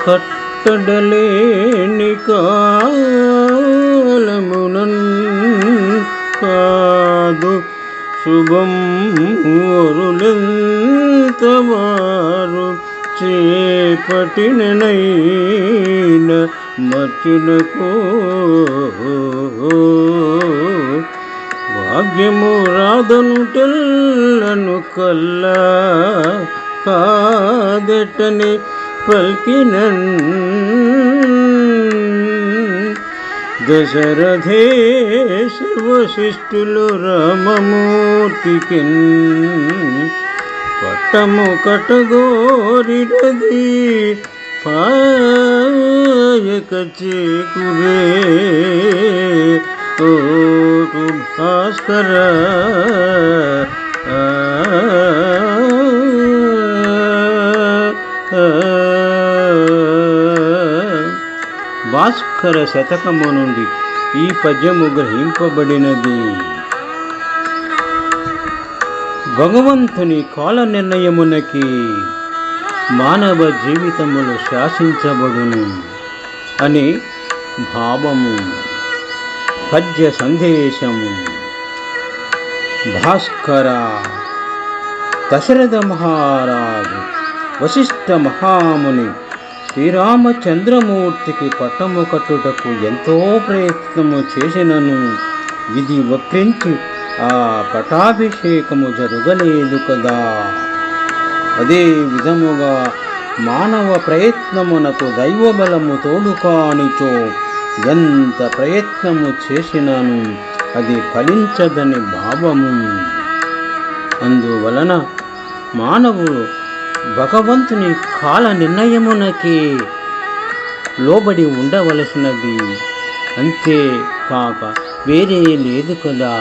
కట్టడలేని కాలమునన్ కాదు శుభం వరులెంతవారు చేపటినైన మర్చునకో భాగ్యము రాధను తెల్లను కల్లా కాదెటని పల్కినన్ దశరథేశ్వర వశిష్ఠులు రామమూర్తికిన్ పట్టము కటగోరినది పాయక చేకురే ఓటు భాస్కర భాస్కర శతకము నుండి ఈ పద్యము గ్రహింపబడినది. భగవంతుని కాల నిర్ణయమునకి మానవ జీవితములు శాసించబడును అని భావము. పద్య సందేశము. భాస్కర దశరథ మహారాజు వశిష్ఠ మహాముని శ్రీరామచంద్రమూర్తికి పట్టము కట్టుటకు ఎంతో ప్రయత్నము చేసినను విధి వక్రించి ఆ పటాభిషేకము జరగలేదు కదా. అదే విధముగా మానవ ప్రయత్నమునకు దైవబలము తోడు కానిచో ఎంత ప్రయత్నము చేసినను అది ఫలించదని భావము. అందువలన మానవుడు భగవంతుని కాల నిర్ణయమునకి లోబడి ఉండవలసినది, అంతే కాక వేరే లేదు కదా.